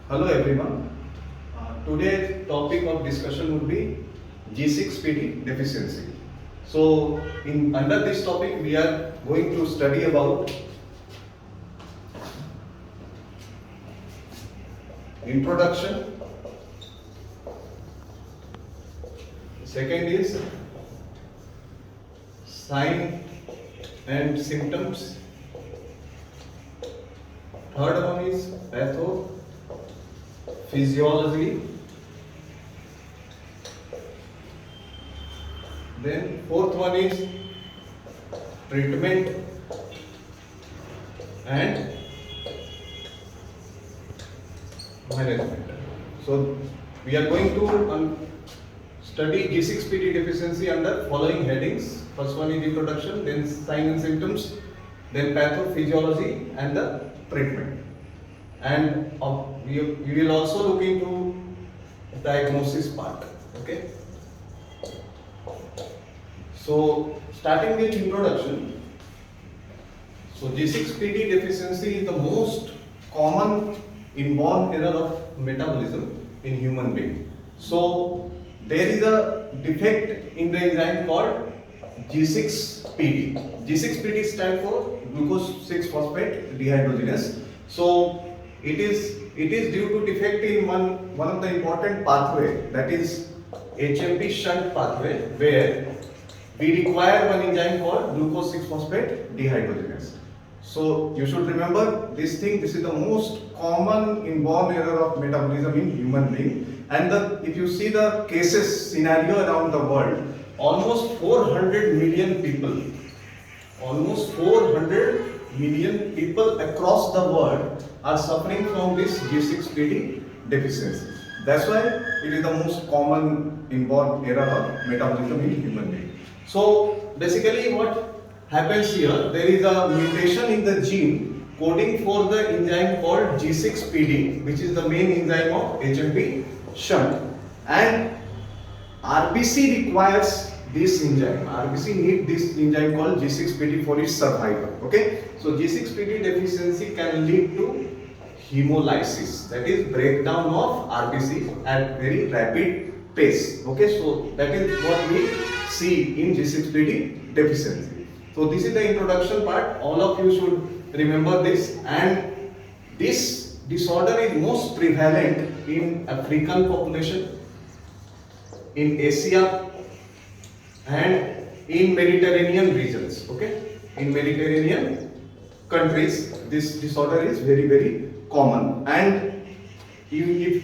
Hello everyone. Today's topic of discussion would be G6PD deficiency. So, in under this topic, we are going to study about introduction. Second is sign and symptoms. Third one is pathophysiology. Then fourth one is treatment and management. So we are going to study G6PD deficiency under following headings. First one is introduction, then sign and symptoms, then pathophysiology and the treatment. And we will also look into diagnosis part. Okay. So starting with introduction. So G6PD deficiency is the most common inborn error of metabolism in human being. So there is a defect in the enzyme called G6PD. G6PD stands for glucose 6-phosphate dehydrogenase. So it is due to defect in one of the important pathway, that is HMP shunt pathway, where we require one enzyme called glucose 6-phosphate dehydrogenase. So you should remember this thing. This is the most common inborn error of metabolism in human being. And if you see the cases scenario around the world, almost 400 million people across the world are suffering from this G6PD deficiency. That's why it is the most common inborn error of metabolism in human being. So basically what happens here, there is a mutation in the gene coding for the enzyme called G6PD, which is the main enzyme of HMP shunt, and RBC requires this enzyme. RBC need this enzyme called G6PD for its survival. Okay, so G6PD deficiency can lead to hemolysis, that is breakdown of RBC at very rapid pace. Okay, so that is what we see in G6PD deficiency. So this is the introduction part. All of you should remember this, and this disorder is most prevalent in African population, in Asia, and in Mediterranean regions. Okay, in Mediterranean countries, this disorder is very common. And if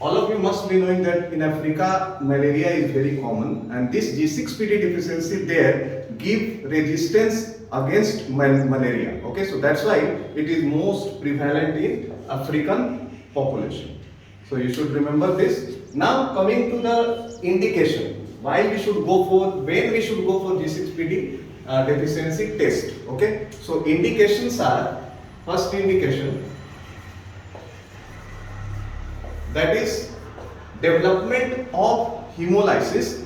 all of you must be knowing that in Africa malaria is very common, and this G6PD deficiency there give resistance against malaria. Okay, so that's why it is most prevalent in African population. So you should remember this. Now coming to the indication, when we should go for G6PD deficiency test. Okay, so indications are, first indication, that is development of hemolysis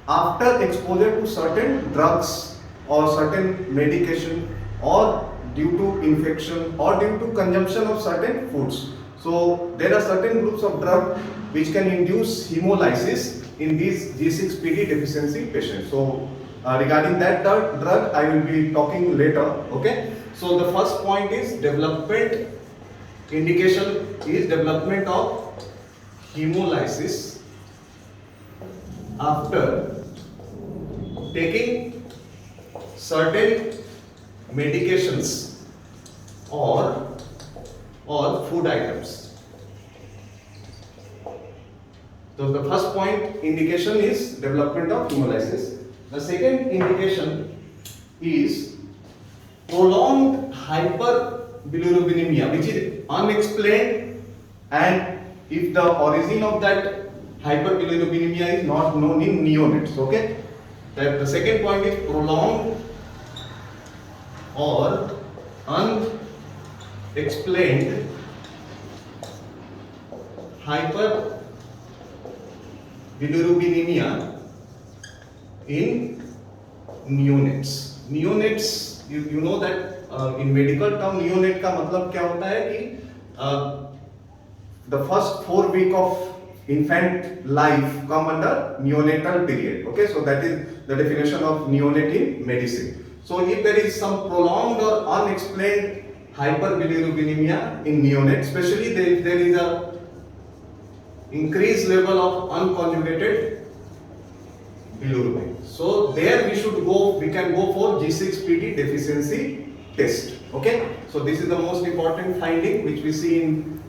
after exposure to certain drugs or certain medication, or due to infection, or due to consumption of certain foods. So there are certain groups of drugs which can induce hemolysis in these G6PD deficiency patients. So regarding that drug I will be talking later. Okay, so the first point is development. Indication is development of hemolysis after taking certain medications or food items. So the first point indication is development of hemolysis. The second indication is prolonged hyperbilirubinemia, which is unexplained, and if the origin of that hyperbilirubinemia is not known in neonates. Okay, that the second point is prolonged or unexplained hyperbilirubinemia in neonates. Neonates, you know that in medical term neonate का मतलब क्या होता है कि the first 4 weeks of infant life come under neonatal period. Okay, so that is the definition of neonate in medicine. So if there is some prolonged or unexplained hyperbilirubinemia in neonate, especially if there is a increased level of unconjugated bilirubin. So there we can go for G6PD deficiency test. Okay, so this is the most important finding which we see in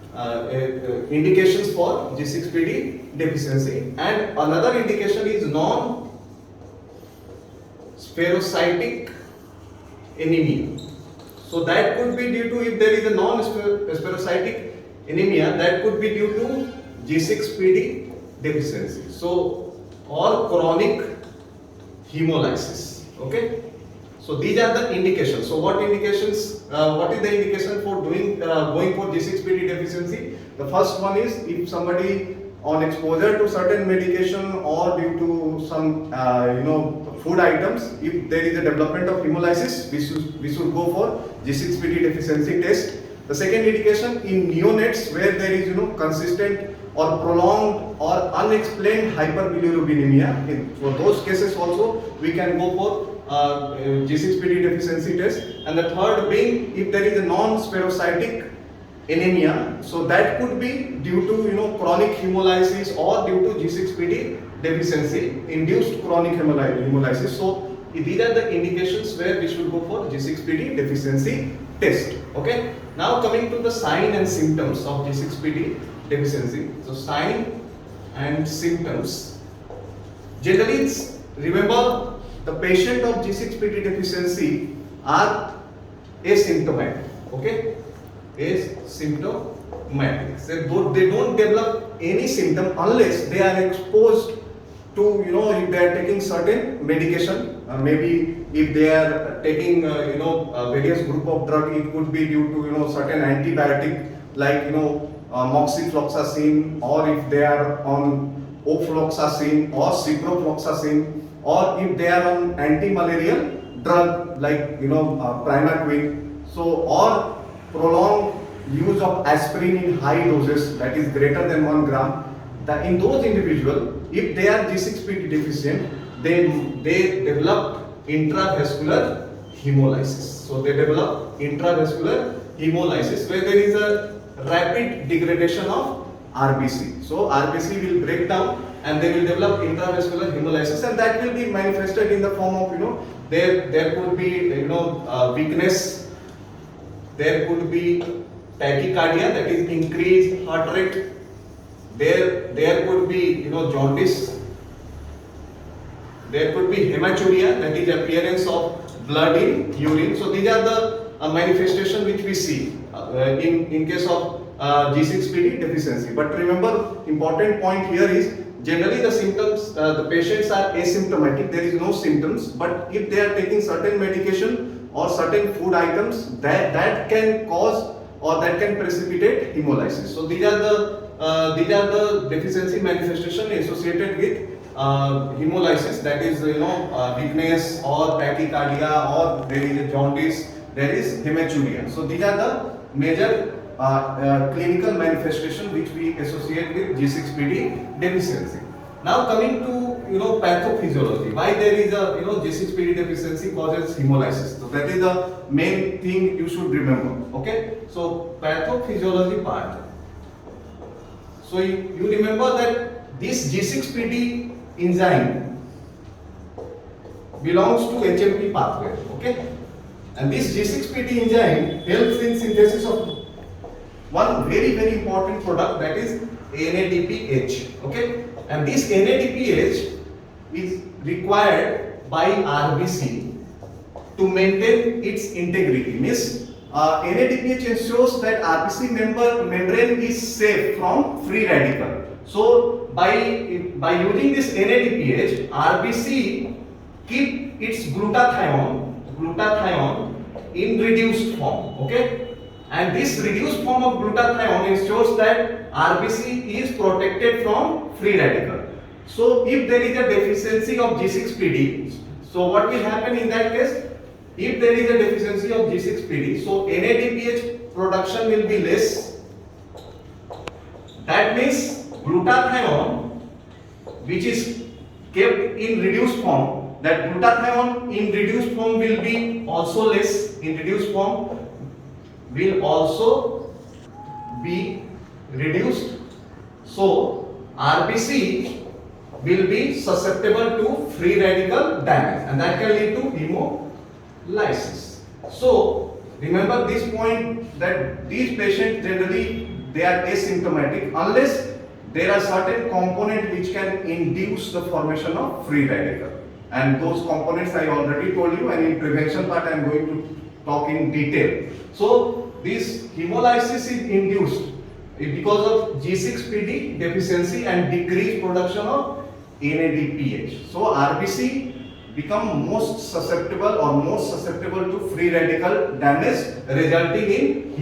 indications for G6PD deficiency. And another indication is non-spherocytic anemia. So that could be due to, if there is a non-spherocytic anemia, that could be due to G6PD deficiency. So, or chronic hemolysis. Okay. So these are the indications. So what indications? What is the indication for going for G6PD deficiency? The first one is if somebody on exposure to certain medication or due to some food items, if there is a development of hemolysis, we should go for G6PD deficiency test. The second indication in neonates where there is consistent or prolonged or unexplained hyperbilirubinemia. For those cases also we can go for G6PD deficiency test. And the third being if there is a non-spherocytic anemia, so that could be due to chronic hemolysis or due to G6PD deficiency induced chronic hemolysis. So these are the indications where we should go for G6PD deficiency test. Okay. Now coming to the sign and symptoms of G6PD deficiency. So sign and symptoms. Generally, remember the patient of G6PD deficiency are asymptomatic. Okay, asymptomatic. So they don't develop any symptom unless they are exposed to if they are taking certain medication. Maybe if they are taking various group of drug, it could be due to certain antibiotic like moxifloxacin, or if they are on ofloxacin or ciprofloxacin, or if they are on anti-malarial drug like primaquine. So or prolonged use of aspirin in high doses, that is greater than 1 gram. In those individuals, if they are G6PD deficient, they develop intravascular hemolysis. So they develop intravascular hemolysis where there is a rapid degradation of RBC. So RBC will break down and they will develop intravascular hemolysis, and that will be manifested in the form of there could be weakness, there could be tachycardia, that is increased heart rate, there could be jaundice, there could be hematuria, that is appearance of blood in urine. So these are the manifestation which we see in case of G6PD deficiency. But remember, important point here is generally the symptoms, the patients are asymptomatic, there is no symptoms, but if they are taking certain medication or certain food items, that can cause or that can precipitate hemolysis. So these are the deficiency manifestation associated with hemolysis, that is weakness or tachycardia, or there is a jaundice, there is hematuria. So these are the major clinical manifestation which we associate with G6PD deficiency. Now coming to pathophysiology, why there is a G6PD deficiency causes hemolysis. So that is the main thing you should remember. Okay, so pathophysiology part. So you remember that this G6PD enzyme belongs to HMP pathway. Okay, and this G6PD enzyme helps in synthesis of one very important product, that is NADPH. Okay, and this NADPH is required by RBC to maintain its integrity. Means NADPH ensures that RBC membrane is safe from free radical. So by using this NADPH, RBC keep its glutathione in reduced form. Okay. And this reduced form of glutathione ensures that RBC is protected from free radical. So if there is a deficiency of G6PD, so what will happen in that case? If there is a deficiency of G6PD, so NADPH production will be less is glutathione, which is kept in reduced form. That glutathione in reduced form will be also less. In reduced form will also be reduced. So RBC will be susceptible to free radical damage, and that can lead to hemolysis. So remember this point, that these patients generally they are asymptomatic unless there are certain components which can induce the formation of free radical, and those components I already told you, and in prevention part I am going to talk in detail. So this hemolysis is induced because of G6PD deficiency and decreased production of NADPH. So RBC become most susceptible to free radical damage, resulting in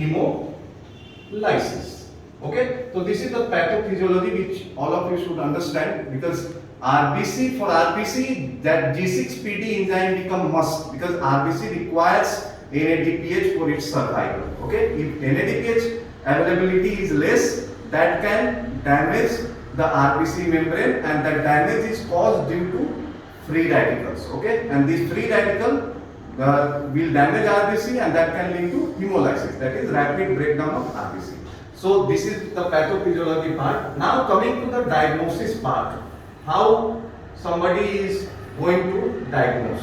hemolysis. Okay, so this is the pathophysiology which all of you should understand, because for RBC that G6PD enzyme become must, because RBC requires NADPH for its survival. Okay, if NADPH availability is less, that can damage the RBC membrane, and that damage is caused due to free radicals. Okay, and these free radical will damage RBC, and that can lead to hemolysis, that is rapid breakdown of RBC. So this is the pathophysiology part. Now coming to the diagnosis part, how somebody is going to diagnose.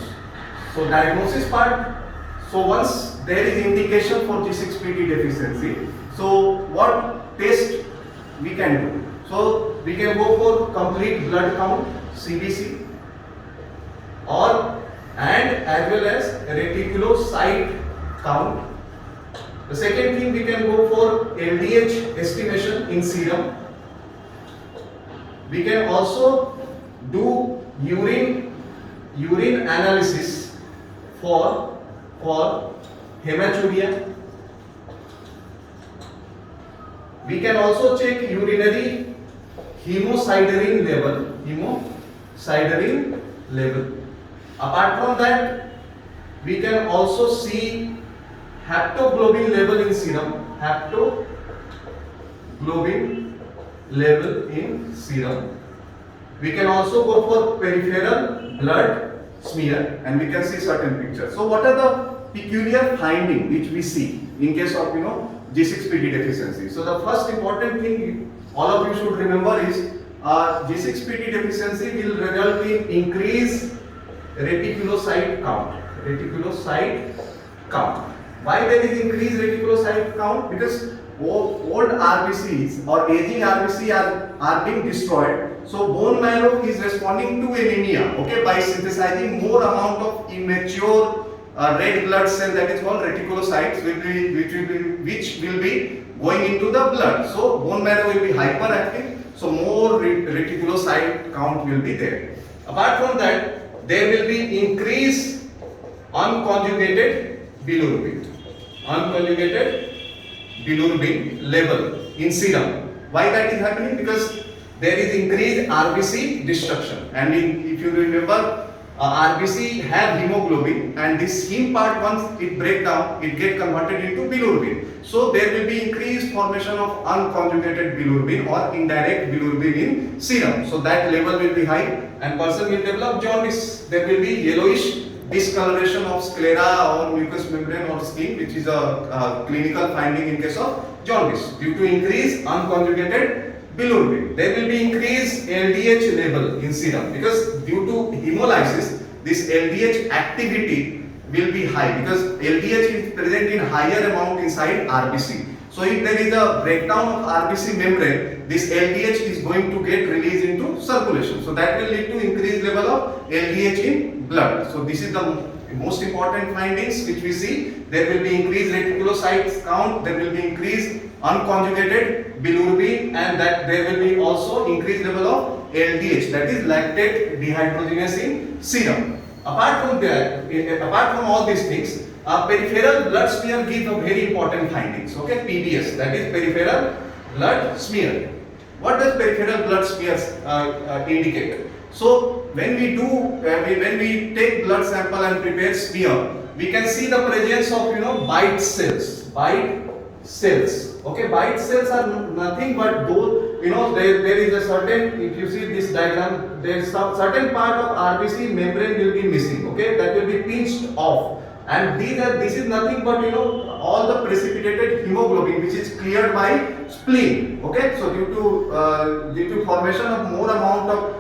So diagnosis part, so once there is indication for G6PD deficiency, so what test we can do? So we can go for complete blood count, CBC, and as well as reticulocyte count. The second thing, we can go for LDH estimation in serum. We can also do urine analysis for hematuria. We can also check urinary hemosiderin level. Apart from that, we can also see haptoglobin level in serum. We can also go for peripheral blood smear, and we can see certain pictures. So what are the peculiar findings which we see in case of G6PD deficiency? So the first important thing all of you should remember is G6PD deficiency will result in increased reticulocyte count. Why there is increased reticulocyte count? Because old RBCs or aging RBC are being destroyed. So bone marrow is responding to anemia, okay, by synthesizing more amount of immature red blood cell, that is called reticulocytes, which will be going into the blood. So bone marrow will be hyperactive, so more reticulocyte count will be there. Apart from that, there will be increased unconjugated bilirubin level in serum. Why that is happening? Because there is increased RBC destruction, and if you remember, RBC have hemoglobin, and this heme part, once it breaks down, it get converted into bilirubin. So there will be increased formation of unconjugated bilirubin or indirect bilirubin in serum. So that level will be high, and person will develop jaundice. There will be yellowish discoloration of sclera or mucous membrane or skin, which is a clinical finding in case of jaundice due to increased unconjugated bilirubin. There will be increased LDH level in serum, because due to hemolysis, this LDH activity will be high, because LDH is present in higher amount inside RBC. So if there is a breakdown of RBC membrane, this LDH is going to get released into circulation. So that will lead to increased level of LDH in blood. So this is the most important findings which we see. There will be increased reticulocyte count, there will be increased unconjugated bilirubin, and that there will be also increased level of LDH, that is lactate dehydrogenase in serum. Apart from all these things, peripheral blood smear gives a very important findings. Okay, PBS, that is peripheral blood smear. What does peripheral blood smears indicate? So when we take blood sample and prepare smear, we can see the presence of bite cells cells. Okay, white cells are nothing but those, there is a certain, if you see this diagram, there is some certain part of RBC membrane will be missing. Okay, that will be pinched off, and this is nothing but all the precipitated hemoglobin which is cleared by spleen. Okay, so due to formation of more amount of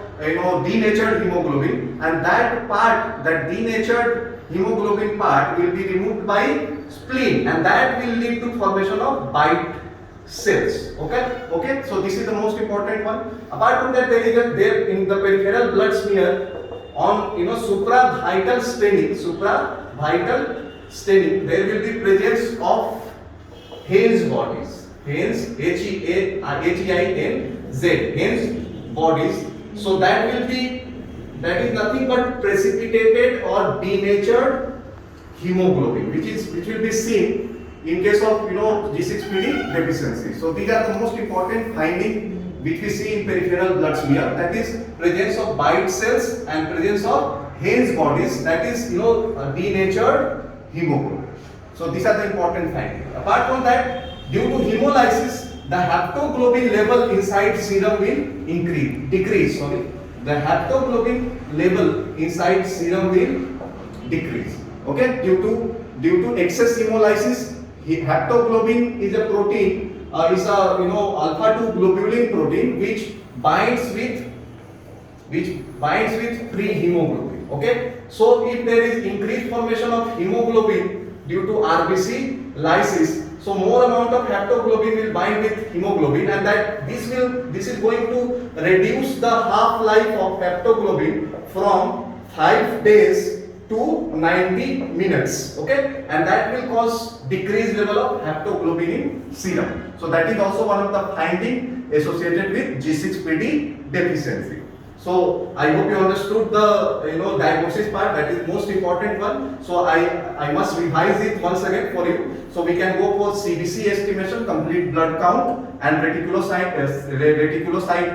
denatured hemoglobin, and that part, that denatured hemoglobin part will be removed by spleen, and that will lead to formation of white cells. Okay, so this is the most important one. Apart from that, there in the peripheral blood smear on supravital staining, there will be presence of Haynes bodies. Haynes, H-E-I-N-Z, Haynes bodies. So that is nothing but precipitated or denatured hemoglobin, which will be seen in case of G6PD deficiency. So these are the most important finding which we see in peripheral blood smear, that is presence of white cells and presence of Haynes bodies, that is denatured hemoglobin. So these are the important findings. Apart from that, due to hemolysis, the haptoglobin level inside serum will decrease. The haptoglobin level inside serum will decrease. Okay, due to excess hemolysis, haptoglobin is a protein, alpha 2 globulin protein which binds with free hemoglobin. Okay, so if there is increased formation of hemoglobin due to RBC lysis, so more amount of haptoglobin will bind with hemoglobin, and that this is going to reduce the half life of haptoglobin from 5 days to 90 minutes. Okay, and that will cause decreased level of haptoglobin in serum. So that is also one of the finding associated with G6PD deficiency. So I hope you understood the diagnosis part, that is most important one. So I must revise it once again for you. So we can go for CBC estimation, complete blood count, and reticulocyte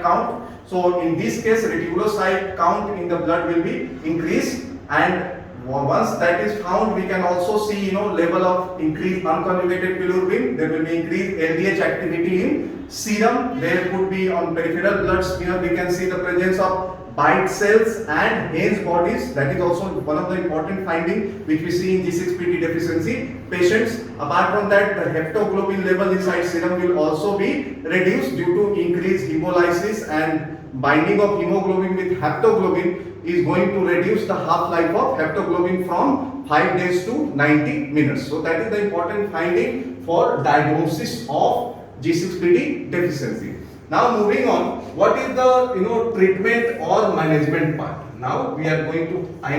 count. So in this case, reticulocyte count in the blood will be increased, and once that is found, we can also see level of increased unconjugated bilirubin. There will be increased LDH activity in serum. There could be on peripheral blood smear, we can see the presence of white cells and Haynes bodies. That is also one of the important findings which we see in G6PD deficiency patients. Apart from that, the haptoglobin level inside serum will also be reduced due to increased hemolysis, and binding of hemoglobin with haptoglobin is going to reduce the half-life of haptoglobin from 5 days to 90 minutes. So that is the important finding for diagnosis of G6PD deficiency. Now moving on, what is the treatment or management part? Now I am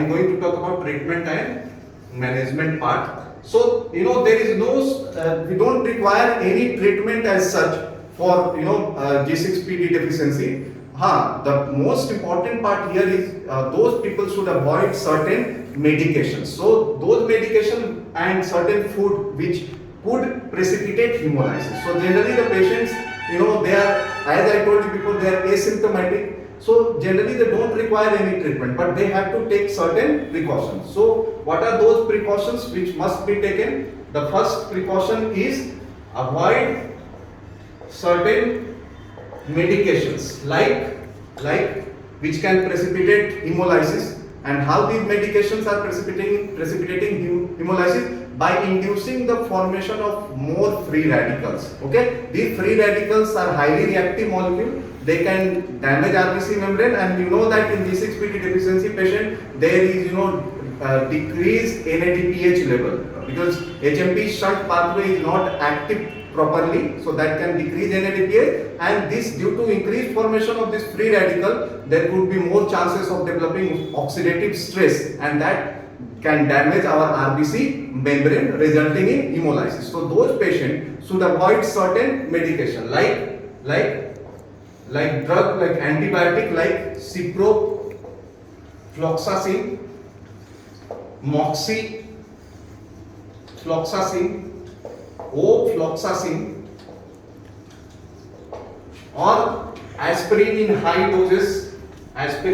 going to talk about treatment and management part. So there is no we don't require any treatment as such for G6PD deficiency. The most important part here is those people should avoid certain medications. So those medications and certain food which could precipitate hemolysis. So generally the patients, they are, as I told you before, they are asymptomatic. So generally they don't require any treatment, but they have to take certain precautions. So what are those precautions which must be taken? The first precaution is avoid certain medications like which can precipitate hemolysis. And how these medications are precipitating hemolysis? By inducing the formation of more free radicals. Okay, these free radicals are highly reactive molecule. They can damage RBC membrane, and you know that in G6PD deficiency patient there is decreased NADPH level, because HMP shunt pathway is not active properly, so that can decrease NADPH, and this due to increased formation of this free radical, there could be more chances of developing oxidative stress, and that can damage our RBC membrane, resulting in hemolysis. So those patients should avoid certain medication like drug, like antibiotic like ciprofloxacin, moxifloxacin, ofloxacin, or aspirin in high doses, that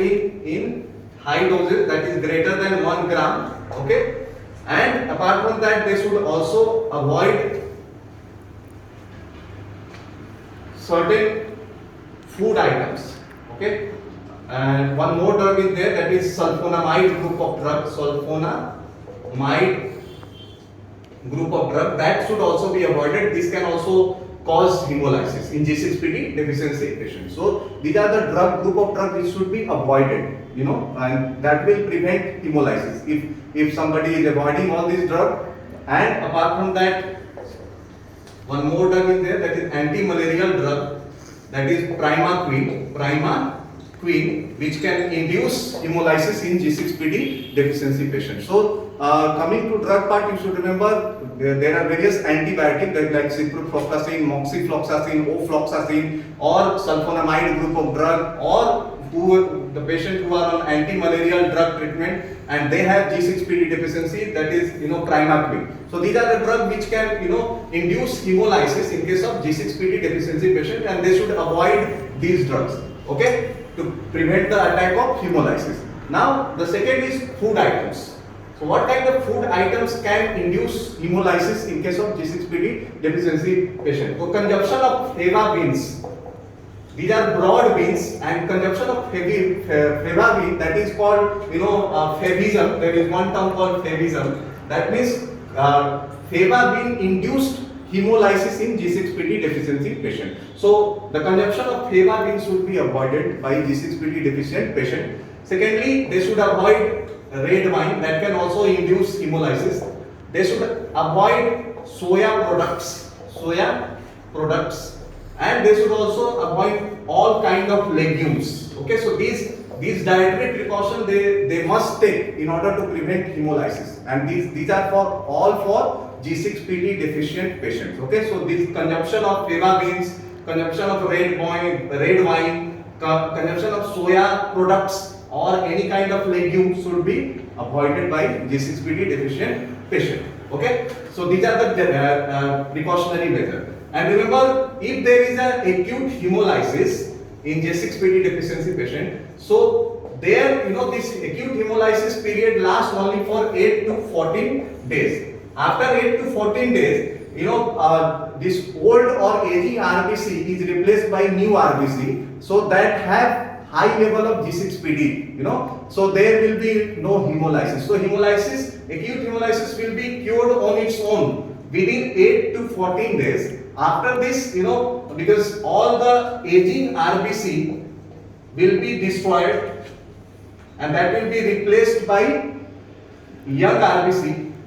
is greater than 1 gram. Okay, and apart from that, they should also avoid certain food items. Okay, and one more drug is there, that is sulfonamide group of drugs. Sulfonamide group of drug, that should also be avoided. This can also cause hemolysis in G6PD deficiency patients. So these are the group of drugs which should be avoided, and that will prevent hemolysis if somebody is avoiding all these drugs. And apart from that, one more drug is there, that is anti-malarial drug, that is primaquine, which can induce hemolysis in G6PD deficiency patients. So coming to drug part, you should remember there are various antibiotics like ciprofloxacin, moxifloxacin, ofloxacin, or sulfonamide group of drug, or the patient who are on anti-malarial drug treatment and they have G6PD deficiency, that is primaquine. So these are the drugs which can induce hemolysis in case of G6PD deficiency patient, and they should avoid these drugs, okay, to prevent the attack of hemolysis. Now the second is food items. So what kind of food items can induce hemolysis in case of G6PD deficiency patient? So consumption of fava beans. These are broad beans, and consumption of fava bean, that is called favism. There is one term called favism. That means fava bean induced hemolysis in G6PD deficiency patient. So the consumption of fava bean should be avoided by G6PD deficient patient. Secondly, they should avoid red wine, that can also induce hemolysis. They should avoid soya products, and they should also avoid all kind of legumes. Okay, so these dietary precautions they must take in order to prevent hemolysis, and these are for G6PD deficient patients. Okay, so this consumption of fava beans, consumption of red wine, consumption of soya products or any kind of legume should be avoided by G6PD deficient patient. Okay, so these are the precautionary measures. And remember, if there is an acute hemolysis in G6PD deficiency patient, so there this acute hemolysis period lasts only for 8 to 14 days. After 8 to 14 days, this old or aging RBC is replaced by new RBC, so that have high level of G6PD, so there will be no hemolysis. So acute hemolysis will be cured on its own within 8 to 14 days. After this, because all the aging RBC will be destroyed, and that will be replaced by young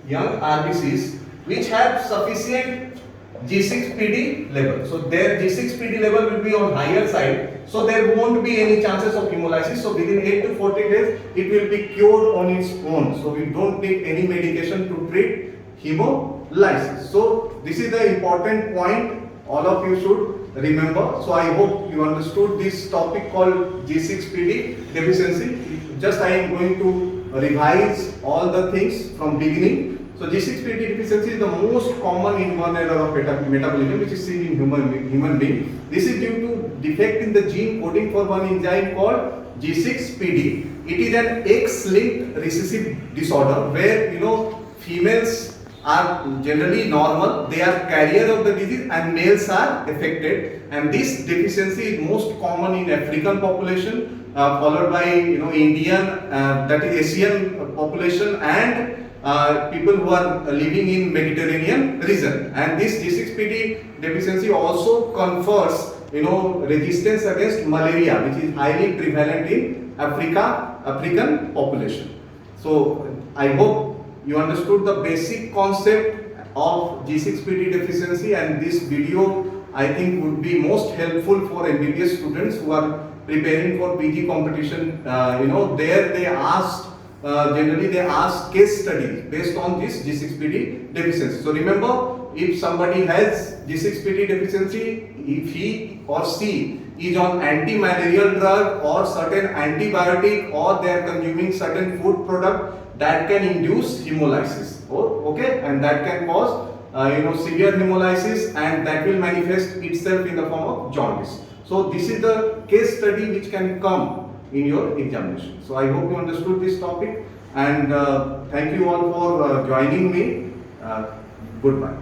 RBCs which have sufficient G6PD level. So their G6PD level will be on higher side, so there won't be any chances of hemolysis. So within 8 to 14 days it will be cured on its own. So we don't need any medication to treat hemolysis. So this is the important point all of you should remember. So I hope you understood this topic called G6PD deficiency. Just I am going to revise all the things from beginning. So G6PD deficiency is the most common inborn error of metabolism which is seen in human being. This is due to defect in the gene coding for one enzyme called G6PD. It is an X-linked recessive disorder where females are generally normal, they are carrier of the disease, and males are affected. And this deficiency is most common in African population, followed by Indian, that is Asian population, and people who are living in Mediterranean region. And this G6PD deficiency also confers resistance against malaria, which is highly prevalent in African population. So I hope you understood the basic concept of G6PD deficiency, and this video I think would be most helpful for MBBS students who are preparing for PG competition. There they asked generally they ask case studies based on this G6PD deficiency. So remember, if somebody has G6PD deficiency, if he or she is on anti-malarial drug or certain antibiotic, or they are consuming certain food product, that can induce hemolysis. Okay, and that can cause severe hemolysis, and that will manifest itself in the form of jaundice. So this is the case study which can come in your examination. So I hope you understood this topic, and thank you all for joining me. Goodbye.